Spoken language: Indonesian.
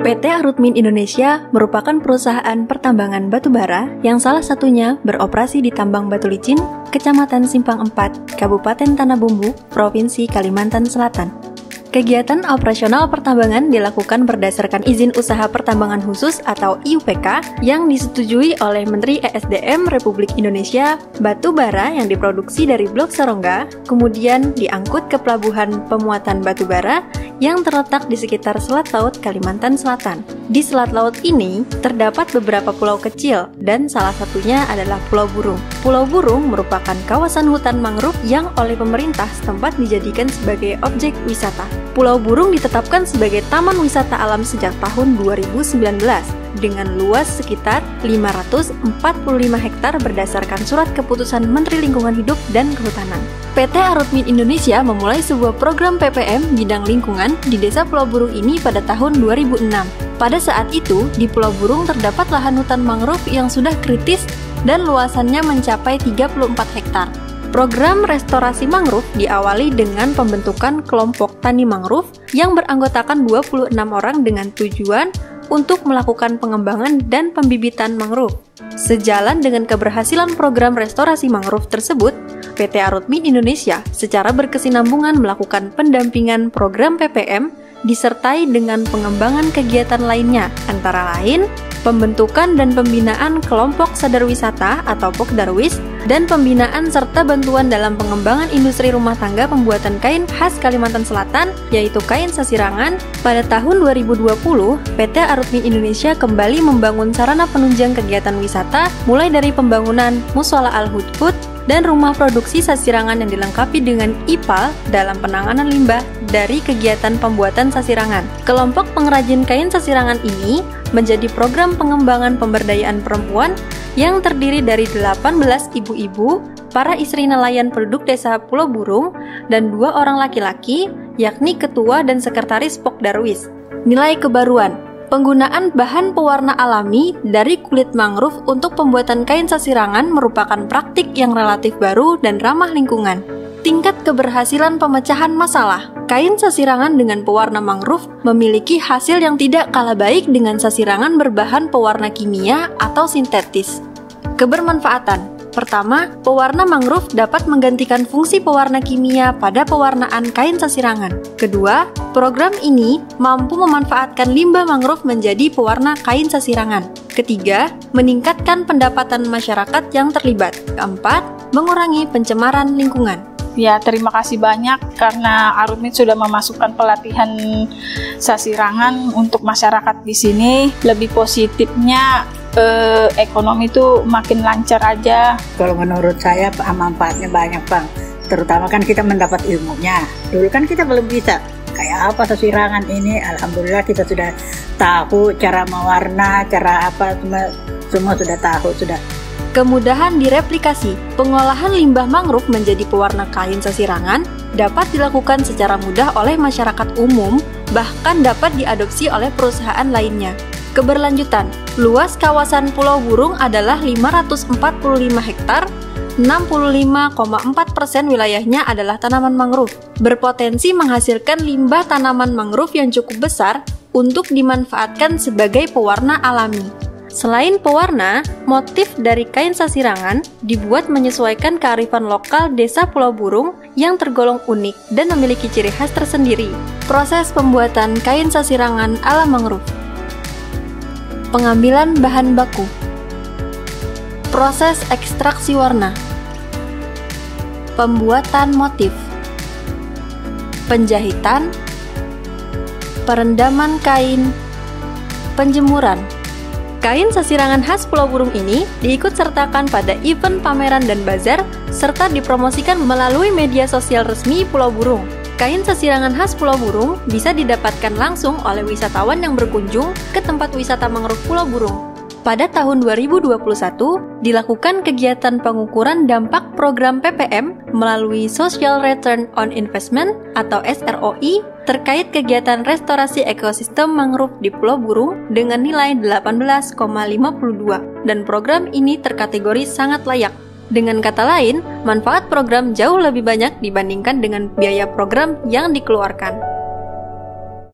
PT Arutmin Indonesia merupakan perusahaan pertambangan batubara yang salah satunya beroperasi di Tambang Batu Licin, Kecamatan Simpang 4, Kabupaten Tanah Bumbu, Provinsi Kalimantan Selatan. Kegiatan operasional pertambangan dilakukan berdasarkan izin usaha pertambangan khusus atau IUPK yang disetujui oleh Menteri ESDM Republik Indonesia. Batu bara yang diproduksi dari blok Serongga kemudian diangkut ke pelabuhan pemuatan batu bara yang terletak di sekitar Selat Laut Kalimantan Selatan. Di Selat Laut ini terdapat beberapa pulau kecil dan salah satunya adalah Pulau Burung. Pulau Burung merupakan kawasan hutan mangrove yang oleh pemerintah setempat dijadikan sebagai objek wisata. Pulau Burung ditetapkan sebagai taman wisata alam sejak tahun 2019 dengan luas sekitar 545 hektar berdasarkan surat keputusan Menteri Lingkungan Hidup dan Kehutanan. PT Arutmin Indonesia memulai sebuah program PPM bidang lingkungan di Desa Pulau Burung ini pada tahun 2006. Pada saat itu, di Pulau Burung terdapat lahan hutan mangrove yang sudah kritis dan luasannya mencapai 34 hektar. Program restorasi mangrove diawali dengan pembentukan kelompok tani mangrove yang beranggotakan 26 orang dengan tujuan untuk melakukan pengembangan dan pembibitan mangrove. Sejalan dengan keberhasilan program restorasi mangrove tersebut, PT Arutmin Indonesia secara berkesinambungan melakukan pendampingan program PPM disertai dengan pengembangan kegiatan lainnya, antara lain pembentukan dan pembinaan kelompok sadar wisata atau Pokdarwis, dan pembinaan serta bantuan dalam pengembangan industri rumah tangga pembuatan kain khas Kalimantan Selatan, yaitu kain sasirangan. Pada tahun 2020, PT Arutmin Indonesia kembali membangun sarana penunjang kegiatan wisata, mulai dari pembangunan Musola Al-Hudhud dan rumah produksi sasirangan yang dilengkapi dengan IPAL dalam penanganan limbah dari kegiatan pembuatan sasirangan. Kelompok pengrajin kain sasirangan ini menjadi program pengembangan pemberdayaan perempuan yang terdiri dari 18 ibu-ibu, para istri nelayan penduduk desa Pulau Burung, dan 2 orang laki-laki, yakni ketua dan sekretaris Pokdarwis. Nilai kebaruan: penggunaan bahan pewarna alami dari kulit mangrove untuk pembuatan kain sasirangan merupakan praktik yang relatif baru dan ramah lingkungan. Tingkat keberhasilan pemecahan masalah: kain sasirangan dengan pewarna mangrove memiliki hasil yang tidak kalah baik dengan sasirangan berbahan pewarna kimia atau sintetis. Kebermanfaatan: pertama, pewarna mangrove dapat menggantikan fungsi pewarna kimia pada pewarnaan kain sasirangan. Kedua, program ini mampu memanfaatkan limbah mangrove menjadi pewarna kain sasirangan. Ketiga, meningkatkan pendapatan masyarakat yang terlibat. Keempat, mengurangi pencemaran lingkungan. Ya, terima kasih banyak karena Arutmin sudah memasukkan pelatihan sasirangan untuk masyarakat di sini. Lebih positifnya ekonomi itu makin lancar aja. Kalau menurut saya manfaatnya banyak, Bang. Terutama kan kita mendapat ilmunya. Dulu kan kita belum bisa kayak apa sasirangan ini. Alhamdulillah kita sudah tahu cara mewarna, cara apa, semua sudah tahu sudah. Kemudahan direplikasi: pengolahan limbah mangrove menjadi pewarna kain sasirangan dapat dilakukan secara mudah oleh masyarakat umum, bahkan dapat diadopsi oleh perusahaan lainnya. Keberlanjutan: luas kawasan Pulau Burung adalah 545 hektar, 65,4% wilayahnya adalah tanaman mangrove, berpotensi menghasilkan limbah tanaman mangrove yang cukup besar untuk dimanfaatkan sebagai pewarna alami. Selain pewarna, motif dari kain sasirangan dibuat menyesuaikan kearifan lokal desa Pulau Burung yang tergolong unik dan memiliki ciri khas tersendiri. Proses pembuatan kain sasirangan ala mangrove: pengambilan bahan baku, proses ekstraksi warna, pembuatan motif, penjahitan, perendaman kain, penjemuran. Kain sasirangan khas Pulau Burung ini diikutsertakan pada event pameran dan bazar, serta dipromosikan melalui media sosial resmi Pulau Burung. Kain sasirangan khas Pulau Burung bisa didapatkan langsung oleh wisatawan yang berkunjung ke tempat wisata mangrove Pulau Burung. Pada tahun 2021, dilakukan kegiatan pengukuran dampak program PPM melalui Social Return on Investment atau SROI terkait kegiatan restorasi ekosistem mangrove di Pulau Burung dengan nilai 18,52 dan program ini terkategori sangat layak. Dengan kata lain, manfaat program jauh lebih banyak dibandingkan dengan biaya program yang dikeluarkan.